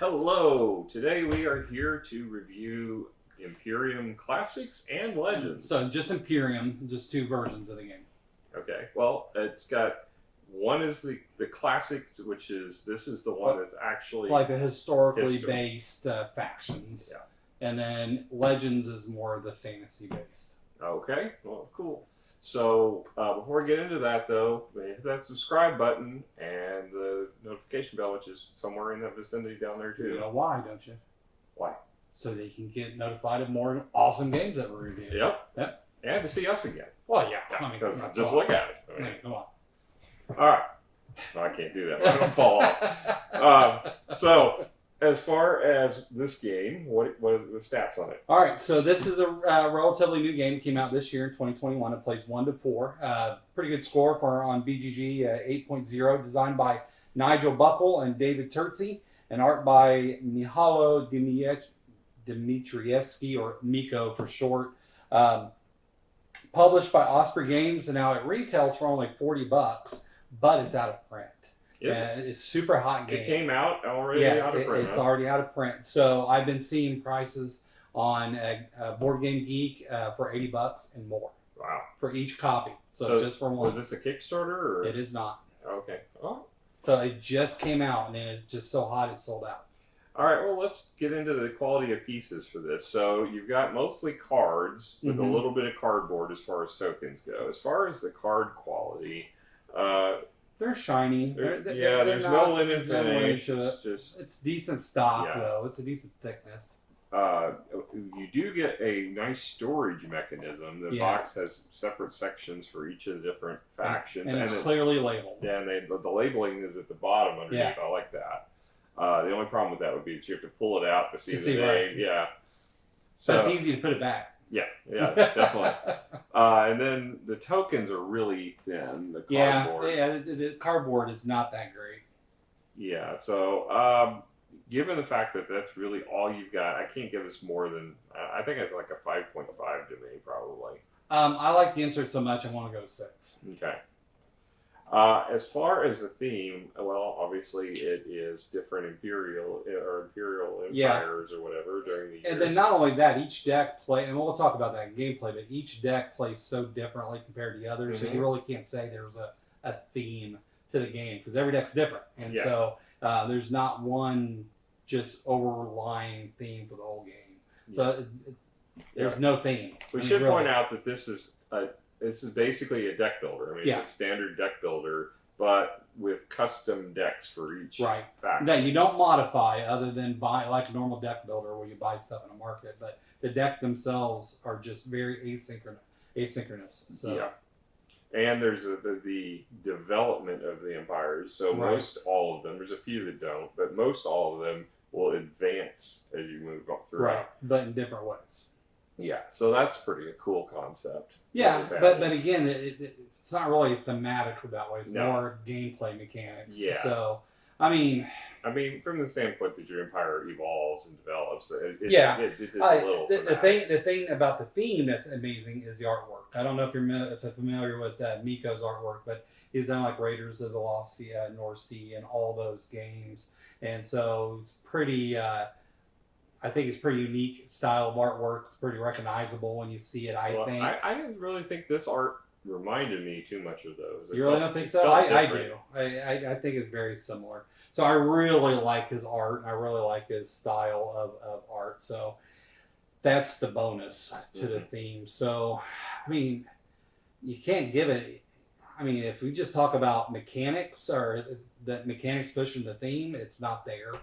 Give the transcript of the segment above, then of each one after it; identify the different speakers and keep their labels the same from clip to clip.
Speaker 1: Hello! Today we are here to review Imperium Classics and Legends.
Speaker 2: So just Imperium, just two versions of the game.
Speaker 1: Okay, well, it's got, one is the Classics, which is, this is the one that's actually...
Speaker 2: It's like a historically based factions.
Speaker 1: Yeah.
Speaker 2: And then Legends is more the fantasy based.
Speaker 1: Okay, well, cool. So, before we get into that, though, hit that subscribe button and the notification bell, which is somewhere in that vicinity down there, too.
Speaker 2: You know why, don't you?
Speaker 1: Why?
Speaker 2: So that you can get notified of more awesome games that we're reviewing.
Speaker 1: Yep. And to see us again.
Speaker 2: Well, yeah.
Speaker 1: I mean,
Speaker 2: just
Speaker 1: look at it.
Speaker 2: I mean, come on.
Speaker 1: All right. No, I can't do that. I'm going to fall off. So, as far as this game, what are the stats on it?
Speaker 2: All right, so this is a relatively new game. It came out this year in 2021. It plays 1 to 4. Pretty good score on BGG, 8.0. Designed by Nigel Buckle and David Turtzi, and art by Mihalo Dimitrievsky, or Miko for short. Published by Osrpey Games, and now it retails for only $40, but it's out of print. Yeah, it's super hot game.
Speaker 1: It came out already out of print.
Speaker 2: It's already out of print. So I've been seeing prices on Board Game Geek for $80 and more.
Speaker 1: Wow.
Speaker 2: For each copy. So just for one.
Speaker 1: Was this a Kickstarter? Or?
Speaker 2: It is not.
Speaker 1: Okay. Oh.
Speaker 2: So it just came out, and it's just so hot it's sold out.
Speaker 1: All right, well, let's get into the quality of pieces for this. So you've got mostly cards with a little bit of cardboard as far as tokens go. As far as the card quality...
Speaker 2: they're shiny.
Speaker 1: There's no linen finish.
Speaker 2: It's decent stock, though. It's a decent thickness.
Speaker 1: You do get a nice storage mechanism. The box has separate sections for each of the different factions.
Speaker 2: And it's clearly labeled.
Speaker 1: Yeah, and the labeling is at the bottom underneath. I like that. The only problem with that would be that you have to pull it out to see the name.
Speaker 2: Right.
Speaker 1: Yeah.
Speaker 2: So it's easy to put it back.
Speaker 1: Yeah, definitely. And then the tokens are really thin. The cardboard.
Speaker 2: The cardboard is not that great.
Speaker 1: Yeah, so given the fact that that's really all you've got, I can't give this more than, I think it's like a 5.5 to me, probably.
Speaker 2: I like the insert so much, I want to go 6.
Speaker 1: Okay. As far as the theme, well, obviously it is different imperial empires or whatever during the years.
Speaker 2: And then not only that, each deck and we'll talk about that in gameplay, but each deck plays so differently compared to the others, so you really can't say there's a theme to the game, because every deck's different. And so there's not one just overlying theme for the whole game. So there's no theme.
Speaker 1: We should point out that this is basically a deck builder. I mean, it's a standard deck builder, but with custom decks for each faction.
Speaker 2: That you don't modify other than buy like a normal deck builder where you buy stuff in a market. But the deck themselves are just very asynchronous. So.
Speaker 1: Yeah. And there's the development of the empires. So most all of them, there's a few that don't, but most all of them will advance as you move up through.
Speaker 2: Right, but in different ways.
Speaker 1: Yeah, so that's pretty a cool concept.
Speaker 2: Yeah, but again, it's not really thematic that way. It's more gameplay mechanics.
Speaker 1: Yeah.
Speaker 2: So, I mean,
Speaker 1: from the standpoint that your empire evolves and develops, it is a little.
Speaker 2: The thing about the theme that's amazing is the artwork. I don't know if you're familiar with Miko's artwork, but he's done like Raiders of the Lost Sea, North Sea, and all those games, and so it's pretty. I think it's pretty unique style of artwork. It's pretty recognizable when you see it, I think.
Speaker 1: I didn't really think this art reminded me too much of those.
Speaker 2: You really don't think so? I do. I think it's very similar. So I really like his art, and I really like his style of art. So that's the bonus to the theme. So, I mean, you can't give it... I mean, if we just talk about mechanics, or the mechanics pushing the theme, it's not there.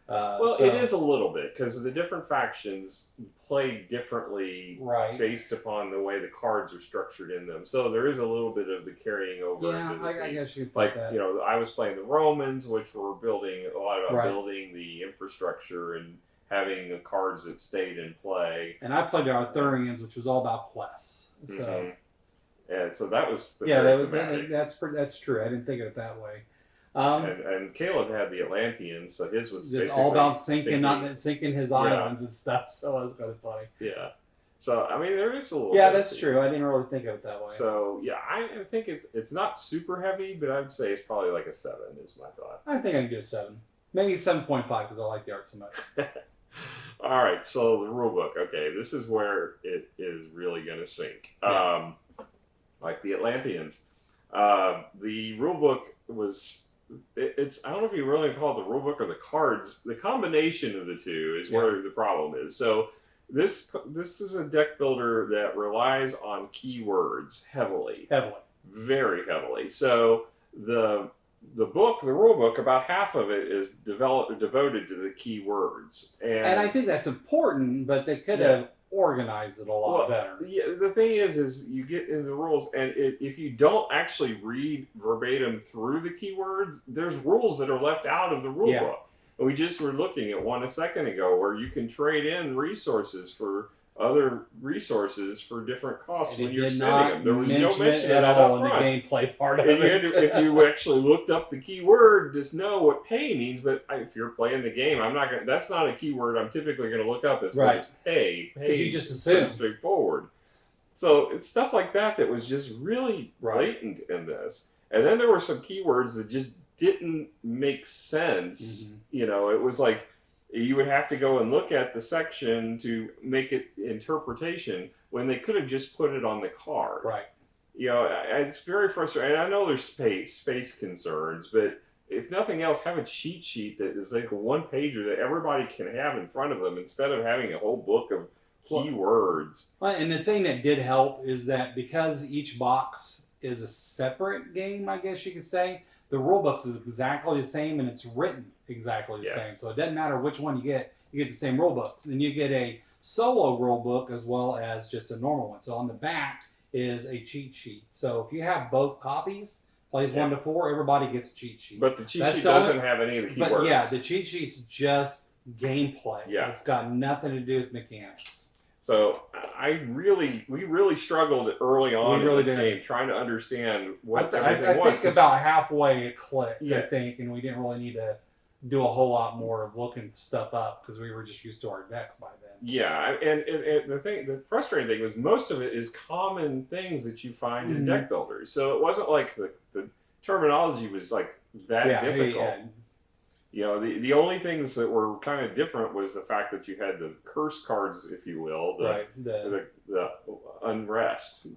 Speaker 1: It is a little bit, because the different factions play differently based upon the way the cards are structured in them. So there is a little bit of the carrying over.
Speaker 2: Yeah, I guess you could
Speaker 1: like
Speaker 2: that.
Speaker 1: I was playing the Romans, which were building a lot about building the infrastructure and having the cards that stayed in play.
Speaker 2: And I played the Arthurians, which was all about quests. So
Speaker 1: and so that was
Speaker 2: that's true. I didn't think of it that way.
Speaker 1: And Caleb had the Atlanteans, so his was
Speaker 2: it's all about sinking his islands and stuff. So it was kind of funny.
Speaker 1: Yeah. So I mean, there is a little.
Speaker 2: Yeah, that's true. I didn't really think of it that way.
Speaker 1: So yeah, I think it's not super heavy, but I'd say it's probably like a 7 is my thought.
Speaker 2: I think I can do a 7. Maybe 7.5 because I like the art so much.
Speaker 1: All right, so the rulebook. Okay, this is where it is really going to sink.
Speaker 2: Yeah.
Speaker 1: Like the Atlanteans. The rulebook was... It's I don't know if you really call it the rulebook or the cards. The combination of the two is where the problem is. So this is a deck builder that relies on keywords heavily. Very heavily. So the rule book, about half of it is devoted to the keywords. And
Speaker 2: I think that's important, but they could have organized it a lot better.
Speaker 1: The thing is you get into the rules, and if you don't actually read verbatim through the keywords, there's rules that are left out of the rule book. And we just were looking at one a second ago where you can trade in resources for other resources for different costs when you're spending them. There was no mention of that up front.
Speaker 2: In the gameplay part of
Speaker 1: and
Speaker 2: it.
Speaker 1: If you actually looked up the keyword, just know what pay means. But if you're playing the game, I'm not gonna. That's not a keyword I'm typically going to look up as much as pay. Because
Speaker 2: you just assume
Speaker 1: straightforward. So it's stuff like that that was just really blatant in this. And then there were some keywords that just didn't make sense. You know, it was like you would have to go and look at the section to make it interpretation when they could have just put it on the card. You know, it's very frustrating. I know there's space concerns, but if nothing else, have a cheat sheet that is like a one-pager that everybody can have in front of them instead of having a whole book of keywords.
Speaker 2: And the thing that did help is that because each box is a separate game, I guess you could say, the rule books is exactly the same and it's written exactly the same. So it doesn't matter which one you get the same rule books. And you get a solo rule book as well as just a normal one. So on the back is a cheat sheet. So if you have both copies, plays 1 to 4, everybody gets a cheat sheet.
Speaker 1: But the cheat sheet doesn't have any of the keywords.
Speaker 2: But yeah, the cheat sheet's just gameplay.
Speaker 1: Yeah.
Speaker 2: It's got nothing to do with mechanics.
Speaker 1: So we really struggled early on in this game trying to understand what everything was.
Speaker 2: I think about halfway it clicked, I think, and we didn't really need to do a whole lot more of looking stuff up because we were just used to our decks by then.
Speaker 1: Yeah, and the frustrating thing was most of it is common things that you find in deck builders. So it wasn't like the terminology was like that difficult. You know, the only things that were kind of different was the fact that you had the curse cards, if you will, the unrest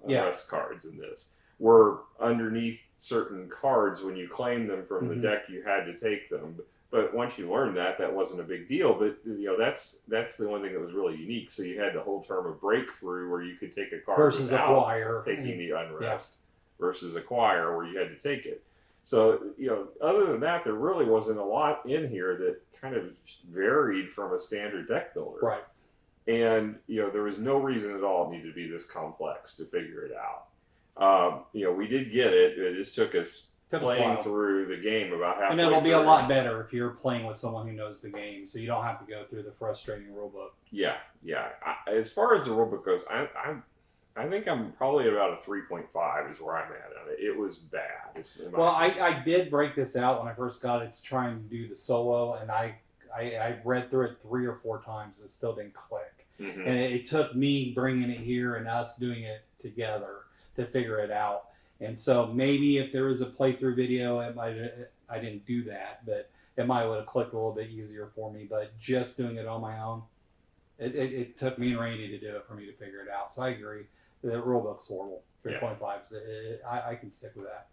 Speaker 1: cards in this were underneath certain cards. When you claimed them from the deck, you had to take them. But once you learned that wasn't a big deal. But you know, that's the one thing that was really unique. So you had the whole term of breakthrough, where you could take a card
Speaker 2: versus
Speaker 1: without
Speaker 2: acquire,
Speaker 1: taking the unrest, versus acquire, where you had to take it. So, you know, other than that, there really wasn't a lot in here that kind of varied from a standard deck builder. And, you know, there was no reason at all it needed to be this complex to figure it out. You know, we did get it. It just took us playing through the game about halfway through.
Speaker 2: And it'll be a lot better if you're playing with someone who knows the game, so you don't have to go through the frustrating rulebook.
Speaker 1: Yeah. As far as the rulebook goes, I think I'm probably about a 3.5 is where I'm at on it. It was bad.
Speaker 2: Well, I did break this out when I first got it to try and do the solo, and I read through it 3 or 4 times and it still didn't click. And it took me bringing it here and us doing it together to figure it out. And so maybe if there was a playthrough video, I didn't do that, but it might would have clicked a little bit easier for me. But just doing it on my own, it took me and Randy to do it for me to figure it out. So I agree. The rulebook's horrible. 3.5. I can stick with that.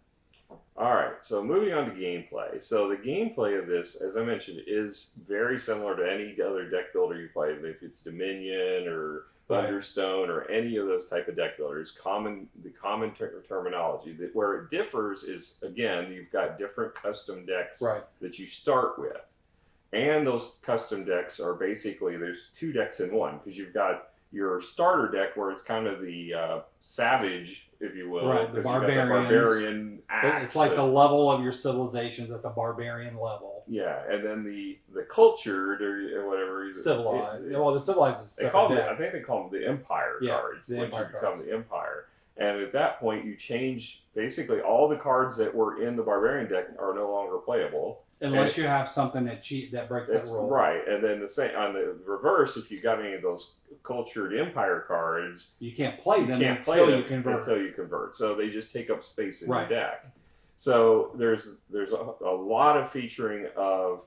Speaker 1: All right. So moving on to gameplay. So the gameplay of this, as I mentioned, is very similar to any other deck builder you play. If it's Dominion or Thunderstone or any of those type of deck builders, the common terminology. Where it differs is, again, you've got different custom decks that you start with. And those custom decks are basically, there's 2 decks in one, because you've got your starter deck where it's kind of the savage, if you will,
Speaker 2: the barbarian axe. It's like the level of your civilizations at the barbarian level.
Speaker 1: Yeah, and then the cultured or whatever.
Speaker 2: Civilized. The civilized is
Speaker 1: I think they call them the Empire cards.
Speaker 2: The Empire
Speaker 1: cards. Become the Empire. And at that point, you change basically all the cards that were in the barbarian deck are no longer playable.
Speaker 2: Unless you have something that breaks that rule.
Speaker 1: Right. And then the same on the reverse, if you got any of those cultured Empire cards,
Speaker 2: you can't play them until you
Speaker 1: convert. So they just take up space in your deck. So there's a lot of featuring of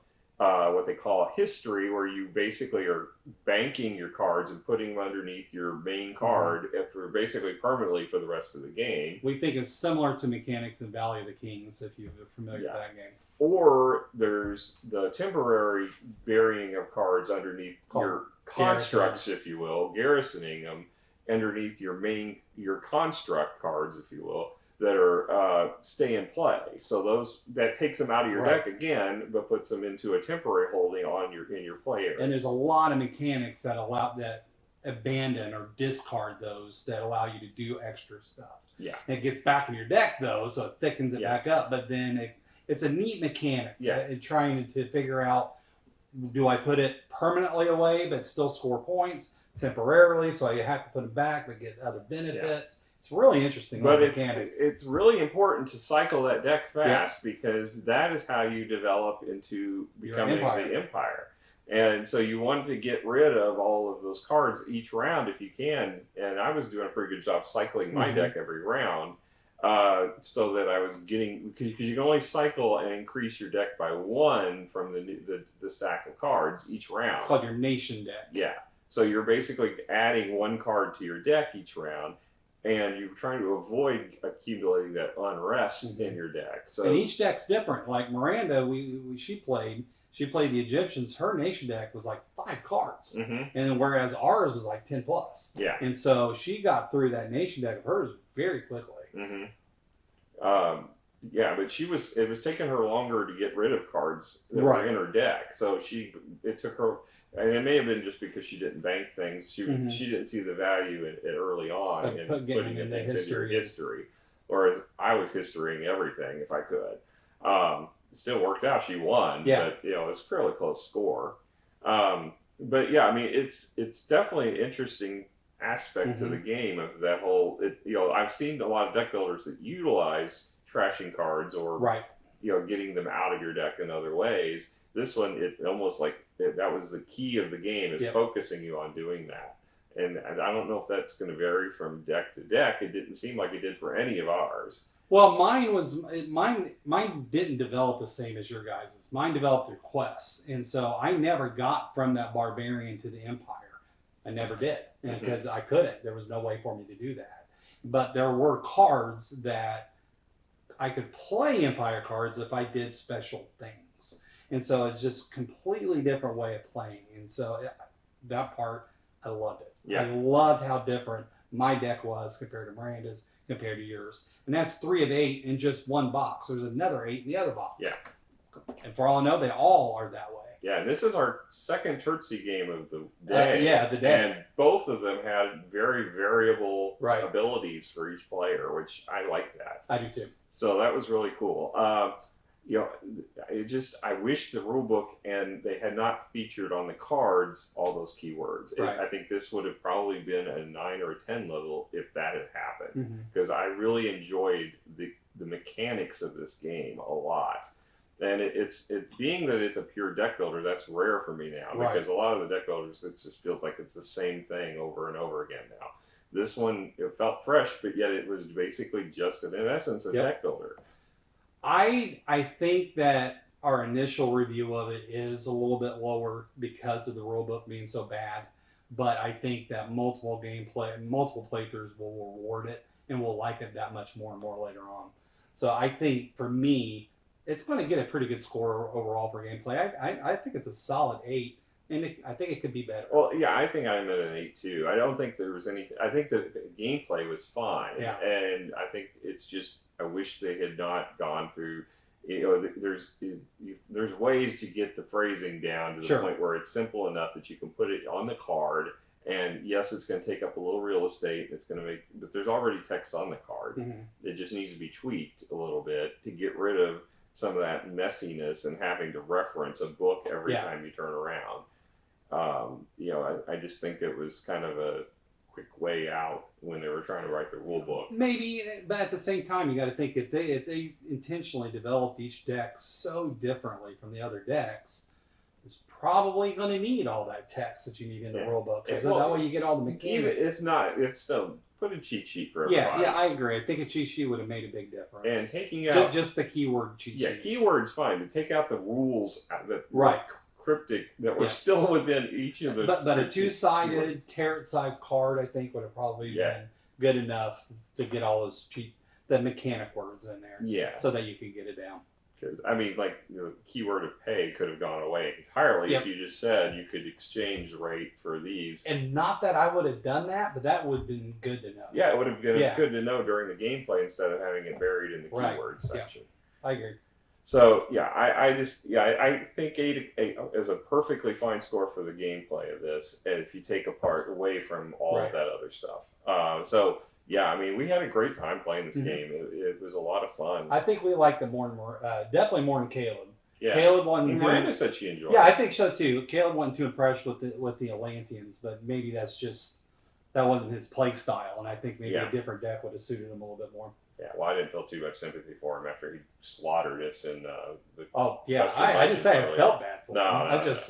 Speaker 1: what they call history, where you basically are banking your cards and putting them underneath your main card for basically permanently for the rest of the game.
Speaker 2: We think it's similar to mechanics in Valley of the Kings, if you're familiar with that game.
Speaker 1: Or there's the temporary burying of cards underneath your constructs, if you will, garrisoning them underneath your construct cards, if you will, that are stay in play. So that takes them out of your deck again, but puts them into a temporary holding in your play area.
Speaker 2: And there's a lot of mechanics that abandon or discard those that allow you to do extra stuff.
Speaker 1: Yeah.
Speaker 2: And it gets back in your deck though, so it thickens it back up. But then it's a neat mechanic. In trying to figure out, do I put it permanently away but still score points, temporarily, so you have to put it back but get other benefits. It's really interesting.
Speaker 1: But it's really important to cycle that deck fast because that is how you develop into becoming the Empire. And so you want to get rid of all of those cards each round if you can. And I was doing a pretty good job cycling my deck every round so that I was getting, because you can only cycle and increase your deck by 1 from the stack of cards each round.
Speaker 2: It's called your nation deck.
Speaker 1: Yeah. So you're basically adding 1 card to your deck each round. And you're trying to avoid accumulating that unrest in your deck. So,
Speaker 2: and each deck's different. Like Miranda, she played the Egyptians. Her nation deck was like 5 cards, and whereas ours was like 10 plus.
Speaker 1: Yeah.
Speaker 2: And so she got through that nation deck of hers very quickly.
Speaker 1: But it was taking her longer to get rid of cards that were in her deck. So it took her. And it may have been just because she didn't bank things. She didn't see the value in early on in putting things into her history. Whereas I was historying everything if I could. It still worked out. She won, but it's a fairly close score. But yeah, I mean, it's definitely an interesting aspect to the game of that whole. I've seen a lot of deck builders that utilize trashing cards or getting them out of your deck in other ways. This one, it almost like that was the key of the game, is focusing you on doing that. And I don't know if that's going to vary from deck to deck. It didn't seem like it did for any of ours.
Speaker 2: Well, mine didn't develop the same as your guys's. Mine developed through quests, and so I never got from that barbarian to the Empire. I never did, because I couldn't. There was no way for me to do that. But there were cards that I could play Empire cards if I did special things. And so it's just a completely different way of playing. And so that part, I loved it. Yeah. I loved how different my deck was compared to Miranda's, compared to yours. And that's 3 of 8 in just one box. There's another 8 in the other box. Yeah. And for all I know, they all are that way.
Speaker 1: Yeah, and this is our second Tertsy game of the day.
Speaker 2: The day.
Speaker 1: And both of them had very variable abilities for each player, which I like that.
Speaker 2: I do too.
Speaker 1: So that was really cool. I wish the rulebook and they had not featured on the cards all those keywords. I think this would have probably been a 9 or a 10 level if that had happened, because I really enjoyed the mechanics of this game a lot. And it's being that it's a pure deck builder, that's rare for me now, because a lot of the deck builders, it just feels like it's the same thing over and over again now. This one, it felt fresh, but yet it was basically just, in essence, a deck builder.
Speaker 2: I think that our initial review of it is a little bit lower because of the rulebook being so bad, but I think that multiple playthroughs will reward it and will like it that much more and more later on. So I think for me, it's going to get a pretty good score overall for gameplay. I think it's a solid 8, and I think it could be better.
Speaker 1: Well, yeah, I think I'm at an 8 too. I don't think there was anything. I think the gameplay was fine, and I think it's just I wish they had not gone through. There's ways to get the phrasing down to the point where it's simple enough that you can put it on the card. And yes, it's going to take up a little real estate. It's going to but there's already text on the card. It just needs to be tweaked a little bit to get rid of some of that messiness and having to reference a book every time you turn around. I just think it was kind of a quick way out when they were trying to write the rule book.
Speaker 2: Maybe, but at the same time, you got to think if they intentionally developed each deck so differently from the other decks, there's probably going to need all that text that you need in the rulebook. Because that way you get all the mechanics.
Speaker 1: Even if not, it's still put a cheat sheet for everybody.
Speaker 2: Yeah, I agree. I think a cheat sheet would have made a big difference.
Speaker 1: And taking out
Speaker 2: just the keyword cheat sheet.
Speaker 1: Yeah, keywords fine. To take out the rules that
Speaker 2: right.
Speaker 1: cryptic that were still within each of the.
Speaker 2: But a two-sided carrot-sized card, I think, would have probably been good enough to get all those the mechanic words in there.
Speaker 1: Yeah. So
Speaker 2: that you could get it down.
Speaker 1: Because I mean, like the keyword of pay could have gone away entirely if you just said you could exchange rate for these.
Speaker 2: And not that I would have done that, but that would have been good to know.
Speaker 1: Yeah, it would have been good to know during the gameplay instead of having it buried in the keyword section.
Speaker 2: Yeah. I agree.
Speaker 1: So I think 8 is a perfectly fine score for the gameplay of this. If you take away from all of that other stuff. Yeah, I mean, we had a great time playing this game. It was a lot of fun.
Speaker 2: I think we liked it more and more. Definitely more than Caleb.
Speaker 1: Yeah.
Speaker 2: Caleb wasn't.
Speaker 1: Miranda said she enjoyed it.
Speaker 2: Yeah, I think so too. Caleb wasn't too impressed with the Atlanteans, but maybe that wasn't his play style, and I think maybe a different deck would have suited him a little bit more.
Speaker 1: Yeah, well, I didn't feel too much sympathy for him after he slaughtered us in the.
Speaker 2: Oh yeah, I didn't say I felt bad for him. I just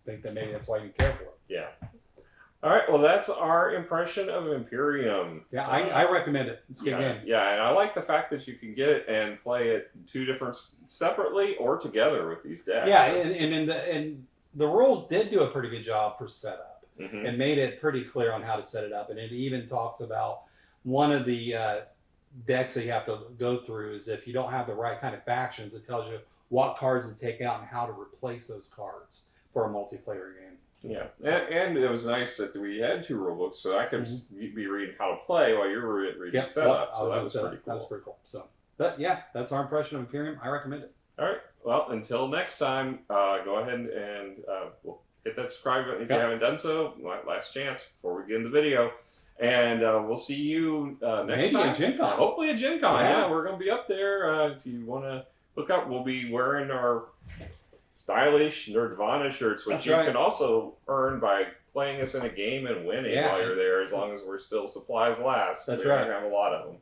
Speaker 2: think that maybe that's why you care for it.
Speaker 1: Yeah. All right, well, that's our impression of Imperium.
Speaker 2: Yeah, I recommend it. It's a good game.
Speaker 1: Yeah, and I like the fact that you can get it and play it separately or together with these decks.
Speaker 2: Yeah, and the rules did do a pretty good job for setup and made it pretty clear on how to set it up. And it even talks about one of the decks that you have to go through is if you don't have the right kind of factions, it tells you what cards to take out and how to replace those cards for a multiplayer game.
Speaker 1: Yeah, and it was nice that we had 2 rulebooks, so I could be reading how to play while you were reading setup. So that was pretty cool.
Speaker 2: That was pretty cool. So, but yeah, that's our impression of Imperium. I recommend it.
Speaker 1: All right. Well, until next time, go ahead and we'll hit that subscribe button if you haven't done so. Last chance before we get in the video. And we'll see you next time.
Speaker 2: Maybe at Gen Con.
Speaker 1: Hopefully at Gen Con. Yeah, we're going to be up there. If you want to look up, we'll be wearing our stylish Nerdvana shirts, which you can also earn by playing us in a game and winning while you're there, as long as we're still supplies last.
Speaker 2: That's
Speaker 1: we
Speaker 2: right.
Speaker 1: have a lot of them.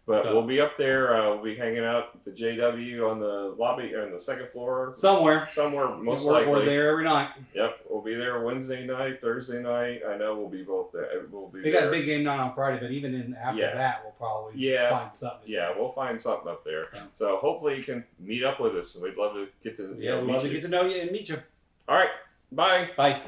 Speaker 1: But we'll be up there. We'll be hanging out at the JW on the lobby on the second floor. Somewhere, most likely.
Speaker 2: We're there every night.
Speaker 1: Yep, we'll be there Wednesday night, Thursday night. I know we'll be both there.
Speaker 2: We got a big game night on Friday, but even after that, we'll probably find something.
Speaker 1: Yeah, we'll find something up there. Yeah. So hopefully you can meet up with us, and we'd love to get to
Speaker 2: get to know you and meet you.
Speaker 1: All right, bye.
Speaker 2: Bye.